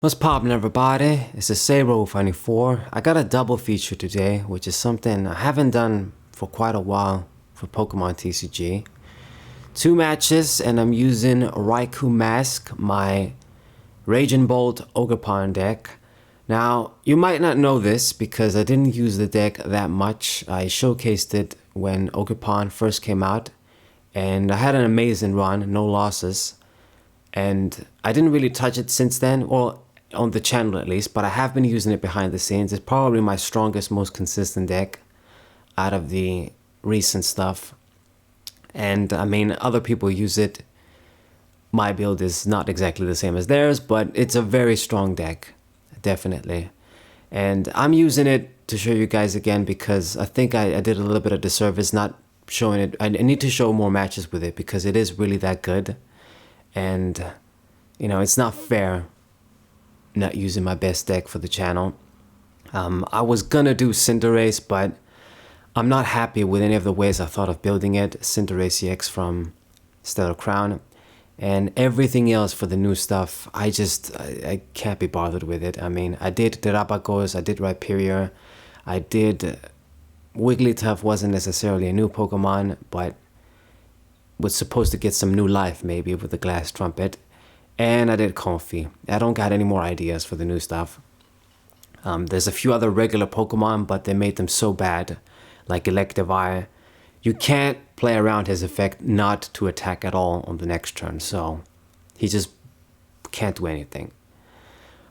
What's poppin', everybody? It's a Saber 24. I got a double feature today, which is something I haven't done for quite a while for Pokemon TCG. Two matches, and I'm using Raikou Mask, my Raging Bolt Ogerpon deck. Now, you might not know this because I didn't use the deck that much. I showcased it when Ogerpon first came out, and I had an amazing run, no losses. And I didn't really touch it since then, or on the channel at least, but I have been using it behind the scenes. It's probably my strongest, most consistent deck out of the recent stuff. And I mean, other people use it. My build is not exactly the same as theirs, but it's a very strong deck, definitely. And I'm using it to show you guys again because I think I did a little bit of disservice not showing it. I need to show more matches with it because it is really that good. And, you know, it's not fair not using my best deck for the channel. I was gonna do Cinderace, but I'm not happy with any of the ways I thought of building it. Cinderace EX from Stellar Crown. And everything else for the new stuff, I can't be bothered with it. I mean, I did OHKOs, I did Rhyperior, I did Wigglytuff. Wasn't necessarily a new Pokemon, but was supposed to get some new life maybe with the Glass Trumpet. And I did Comfey. I don't got any more ideas for the new stuff. There's a few other regular Pokemon, but they made them so bad, like Electivire. You can't play around his effect not to attack at all on the next turn, so he just can't do anything.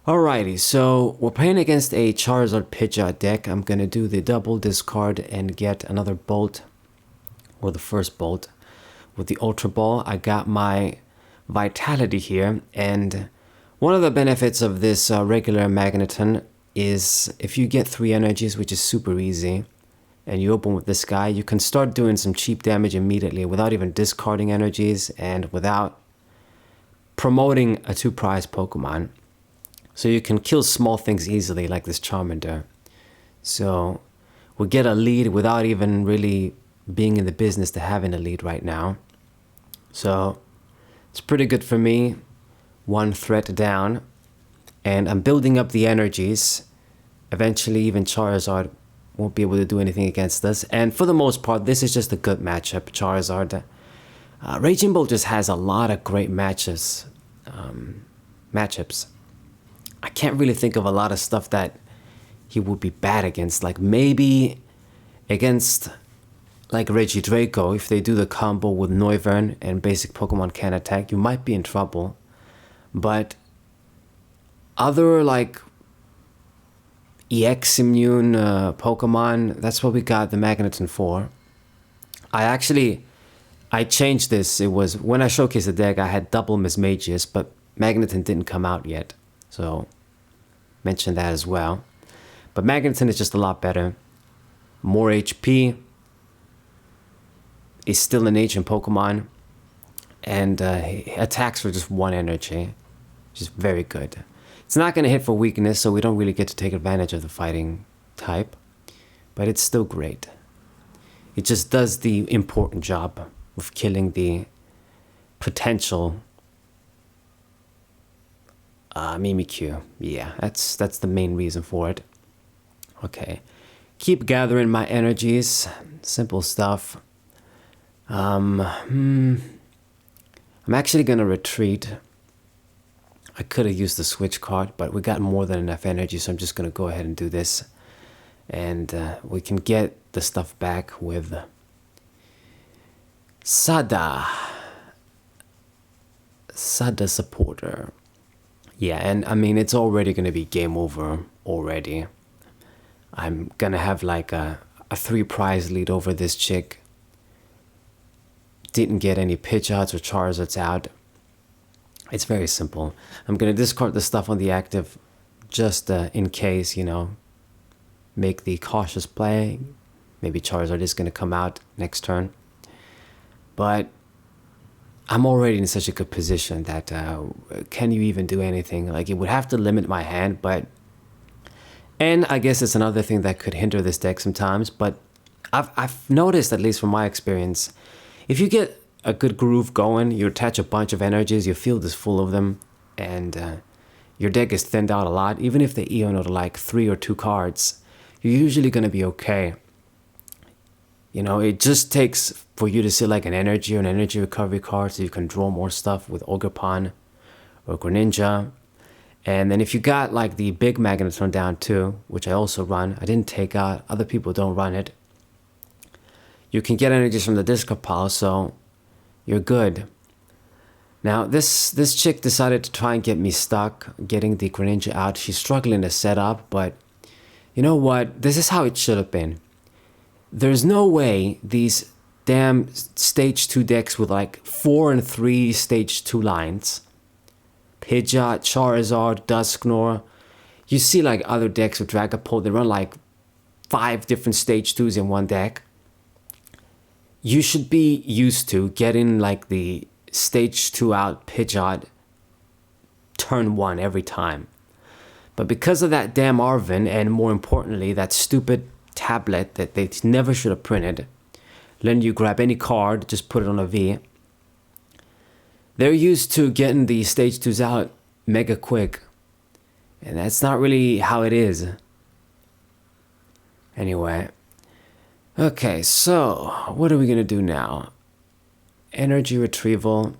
Alrighty, so we're playing against a Charizard Pidgeot deck. I'm gonna do the double discard and get another Bolt, or the first Bolt. With the Ultra Ball, I got my Vitality here, and one of the benefits of this regular Magneton is if you get 3 energies, which is super easy, and you open with this guy, you can start doing some cheap damage immediately without even discarding energies and without promoting a 2-prize Pokemon. So you can kill small things easily, like this Charmander. So we get a lead without even really being in the business to having a lead right now. So it's pretty good for me. 1 threat down, and I'm building up the energies. Eventually even Charizard won't be able to do anything against us, and for the most part this is just a good matchup. Charizard, Raging Bolt just has a lot of great matchups. I can't really think of a lot of stuff that he would be bad against, like maybe against like Regidrago. If they do the combo with Noivern and basic Pokemon can attack, you might be in trouble. But other like EX immune Pokemon, that's what we got the Magneton for. I changed this. It was when I showcased the deck, I had double Mismagius, but Magneton didn't come out yet, so mention that as well. But Magneton is just a lot better, more HP. Is still an ancient Pokemon, and he attacks for just 1 energy, which is very good. It's not going to hit for weakness, so we don't really get to take advantage of the fighting type, but it's still great. It just does the important job of killing the potential Mimikyu. Yeah, that's the main reason for it. Okay, keep gathering my energies. Simple stuff. I'm actually gonna retreat. I could have used the switch card, but we got more than enough energy, so I'm just gonna go ahead and do this, and we can get the stuff back with Sada supporter. Yeah, and I mean, it's already gonna be game over already. I'm gonna have like a 3-prize lead over this chick. Didn't get any Pidgeots or Charizards out. It's very simple. I'm gonna discard the stuff on the active just in case, you know, make the cautious play. Maybe Charizard is gonna come out next turn, but I'm already in such a good position that can you even do anything? Like, it would have to limit my hand, and I guess it's another thing that could hinder this deck sometimes, but I've noticed, at least from my experience, if you get a good groove going, you attach a bunch of energies, your field is full of them, and your deck is thinned out a lot, even if the Eon are like 3 or 2 cards, you're usually going to be okay. You know, it just takes for you to see like an energy or an energy recovery card so you can draw more stuff with Ogerpon or Greninja. And then if you got like the big Magneton down too, which I also run, I didn't take out, other people don't run it. You can get energies from the discard pile, so you're good. Now this chick decided to try and get me stuck, getting the Greninja out. She's struggling to set up, but you know what? This is how it should have been. There's no way these damn stage 2 decks with like 4 and 3 stage 2 lines, Pidgeot, Charizard, Dusknoir, you see like other decks with Dragapult, they run like 5 different stage 2s in one deck. You should be used to getting like the stage 2 out Pidgeot turn 1 every time. But because of that damn Arvin, and more importantly, that stupid tablet that they never should have printed, letting you grab any card, just put it on a V, they're used to getting the stage 2s out mega quick. And that's not really how it is. Anyway. Okay, so what are we going to do now? Energy retrieval.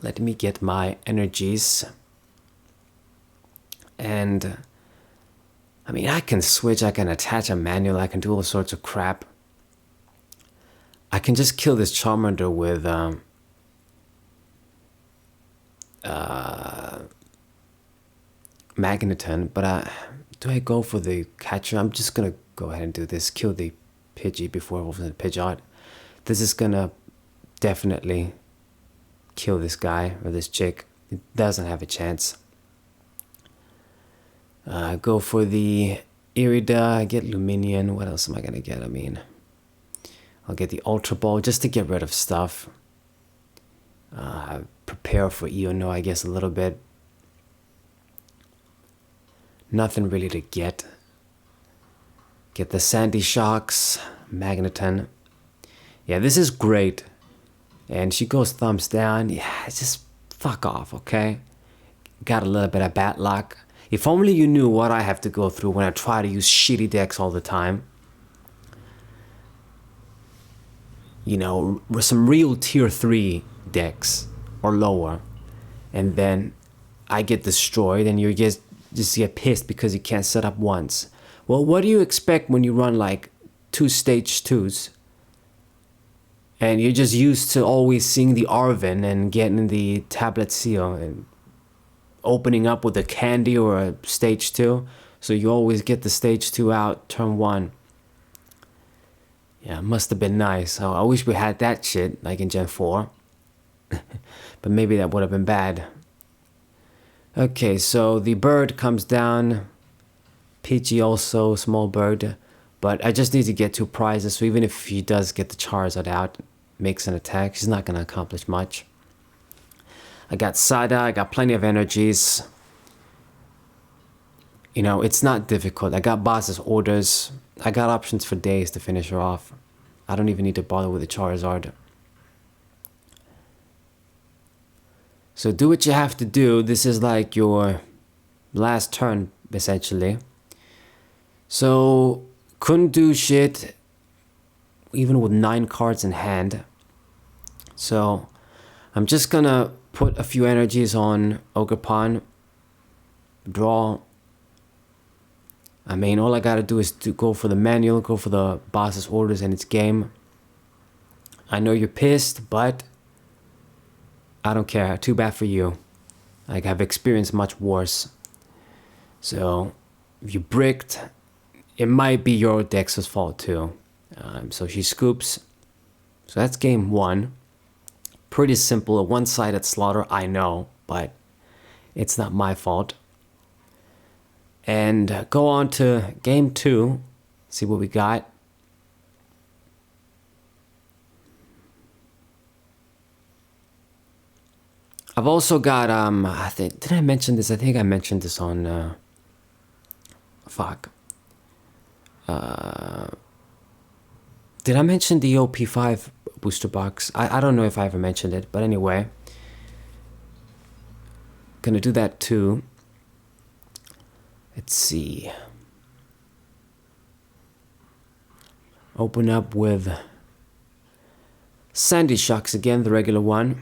Let me get my energies. And I mean, I can switch, I can attach a manual, I can do all sorts of crap. I can just kill this Charmander with Magneton, but do I go for the catcher? I'm just gonna go ahead and do this, kill the Pidgey before it opens the Pidgeot. This is gonna definitely kill this guy or this chick. It doesn't have a chance. Go for the Irida, get Luminion. What else am I gonna get? I mean, I'll get the Ultra Ball just to get rid of stuff. Prepare for Eono, I guess, a little bit. Nothing really to get. Get the Sandy Shocks, Magneton. Yeah, this is great. And she goes thumbs down. Yeah, just fuck off, okay? Got a little bit of bad luck. If only you knew what I have to go through when I try to use shitty decks all the time. You know, some real tier 3 decks or lower. And then I get destroyed and you just get pissed because you can't set up once. Well, what do you expect when you run like 2 stage 2s? And you're just used to always seeing the Arvin and getting the tablet seal and opening up with a candy or a stage 2. So you always get the stage 2 out turn 1. Yeah, must have been nice. I wish we had that shit like in Gen 4. But maybe that would have been bad. Okay, so the bird comes down. Pidgey also, small bird. But I just need to get 2 prizes, so even if he does get the Charizard out, makes an attack, he's not going to accomplish much. I got Sada, I got plenty of energies. You know, it's not difficult. I got boss's orders. I got options for days to finish her off. I don't even need to bother with the Charizard. So do what you have to do. This is like your last turn, essentially. So, couldn't do shit, even with 9 cards in hand. So, I'm just gonna put a few energies on Ogerpon. Draw. I mean, all I gotta do is to go for the manual, go for the boss's orders, and it's game. I know you're pissed, but I don't care. Too bad for you. Like, I've experienced much worse. So, if you bricked, it might be your Dex's fault too. So she scoops. So that's game 1. Pretty simple, a one-sided slaughter, I know, but it's not my fault. And go on to game 2. See what we got. I've also got, did I mention this? I think I mentioned this on, did I mention the OP5 booster box? I don't know if I ever mentioned it, but anyway. Gonna do that too. Let's see. Open up with Sandy Shocks again, the regular one.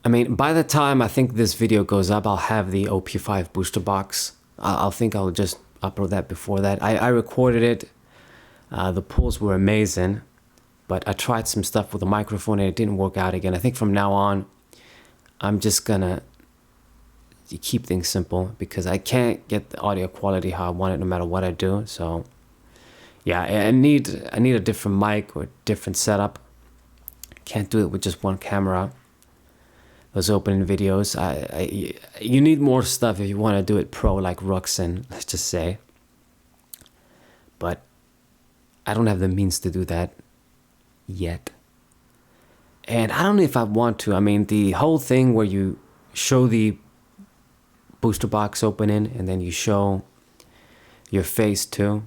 I mean, by the time I think this video goes up, I'll have the OP5 booster box. I'll think I'll just upload that before that. I recorded it. The pulls were amazing, but I tried some stuff with the microphone and it didn't work out again. I think from now on, I'm just gonna keep things simple because I can't get the audio quality how I want it no matter what I do. So yeah, I need a different mic or different setup. Can't do it with just one camera. Those opening videos, you need more stuff if you want to do it pro like Ruxin, let's just say. But I don't have the means to do that yet. And I don't know if I want to. I mean, the whole thing where you show the booster box opening and then you show your face too.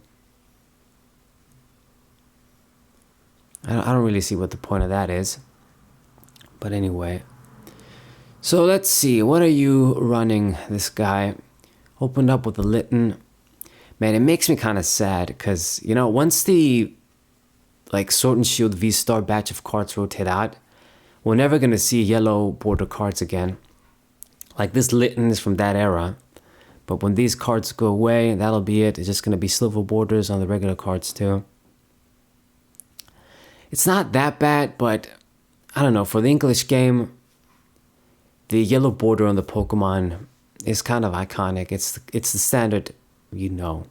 I don't really see what the point of that is. But anyway. So let's see. What are you running, this guy? Opened up with a Litten. Man, it makes me kind of sad because, you know, once the like Sword and Shield V-Star batch of cards rotate out, we're never going to see yellow border cards again. Like this Litten is from that era. But when these cards go away, that'll be it. It's just going to be silver borders on the regular cards too. It's not that bad, but I don't know. For the English game, the yellow border on the Pokemon is kind of iconic. It's the standard, you know.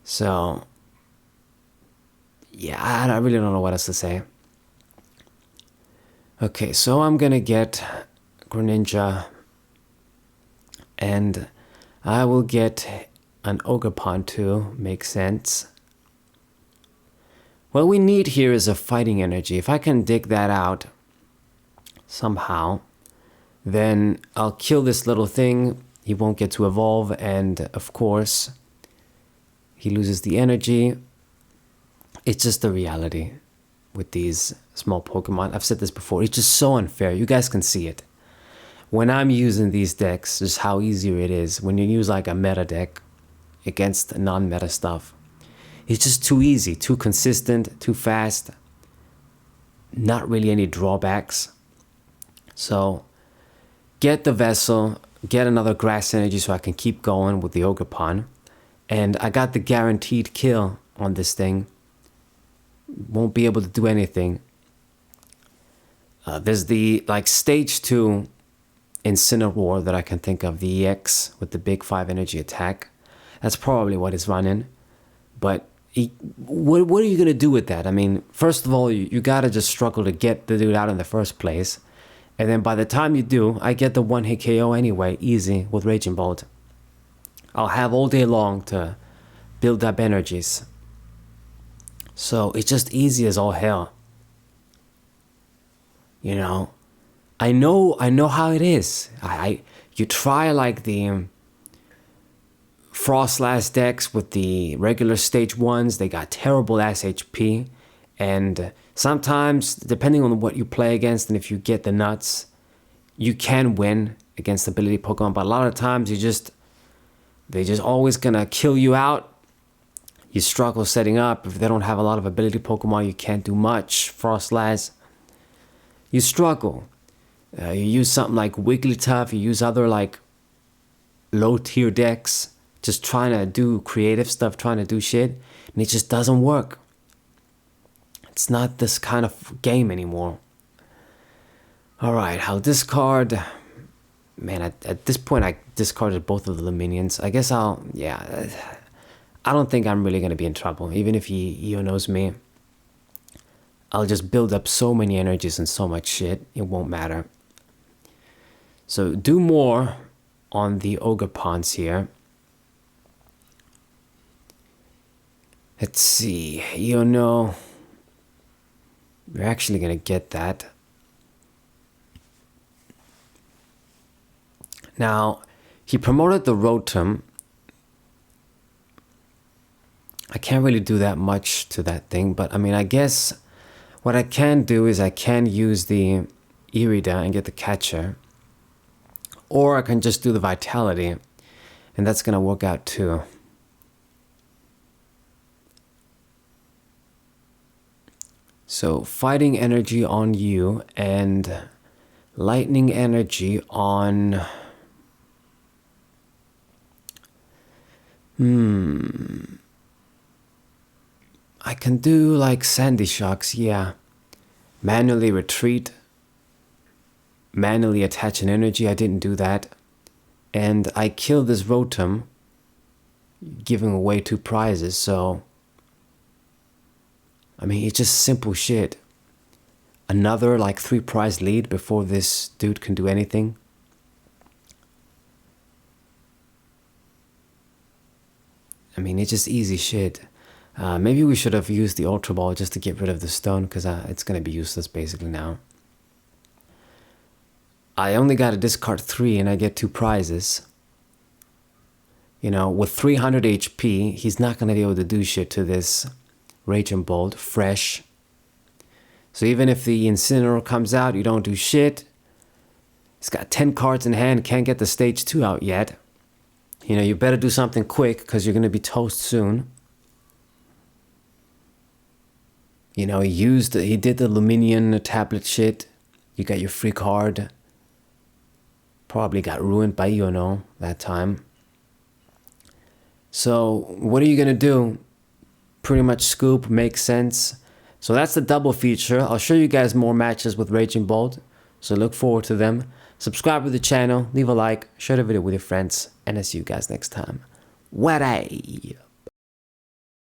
So, yeah, I really don't know what else to say. Okay, so I'm gonna get Greninja, and I will get an Ogerpon too. Makes sense. What we need here is a fighting energy. If I can dig that out somehow, then I'll kill this little thing. He won't get to evolve, and of course, he loses the energy. It's just the reality with these small Pokemon. I've said this before. It's just so unfair. You guys can see it. When I'm using these decks, just how easier it is. When you use like a meta deck against non-meta stuff, it's just too easy, too consistent, too fast. Not really any drawbacks. So get the Vessel, get another Grass Energy so I can keep going with the Ogerpon. And I got the guaranteed kill on this thing. Won't be able to do anything. There's the like stage 2 Incineroar that I can think of, the EX with the big 5 energy attack. That's probably what is running. But what are you going to do with that? I mean, first of all, you got to just struggle to get the dude out in the first place. And then by the time you do, I get the 1-hit KO anyway, easy, with Raging Bolt. I'll have all day long to build up energies. So it's just easy as all hell. You know, I know how it is. You try like the Frostlass decks with the regular stage 1s, they got terrible ass HP. And sometimes, depending on what you play against and if you get the nuts, you can win against ability Pokemon. But a lot of times, they're just always gonna kill you out. You struggle setting up. If they don't have a lot of ability Pokemon, you can't do much. Frostlass, you struggle. You use something like Wigglytuff, you use other like low tier decks, just trying to do creative stuff, trying to do shit, and it just doesn't work. It's not this kind of game anymore. Alright, I'll discard. Man, at this point I discarded both of the minions. I guess I don't think I'm really going to be in trouble. Even if he knows me, I'll just build up so many energies and so much shit, it won't matter. So do more on the Ogerpons here. Let's see, We're actually going to get that. Now, he promoted the Rotom. I can't really do that much to that thing, but I mean, I guess what I can do is I can use the Irida and get the catcher. Or I can just do the Vitality, and that's gonna work out too. So Fighting Energy on you and Lightning Energy on... I can do like Sandy Shocks, yeah. Manually retreat. Manually attach an energy, I didn't do that. And I killed this Rotom, giving away 2 prizes, so... I mean, it's just simple shit. Another like 3 prize lead before this dude can do anything. I mean, it's just easy shit. Maybe we should have used the Ultra Ball just to get rid of the stone, because it's going to be useless basically now. I only got to discard 3 and I get 2 prizes. You know, with 300 HP, he's not going to be able to do shit to this Raging Bolt fresh. So even if the Incineroar comes out, you don't do shit. He's got 10 cards in hand, can't get the stage 2 out yet. You know, you better do something quick because you're going to be toast soon. You know, he did the Luminion tablet shit. You got your free card. Probably got ruined by Iono that time. So what are you going to do? Pretty much scoop, makes sense. So that's the double feature. I'll show you guys more matches with Raging Bolt. So look forward to them. Subscribe to the channel, leave a like, share the video with your friends, and I'll see you guys next time. What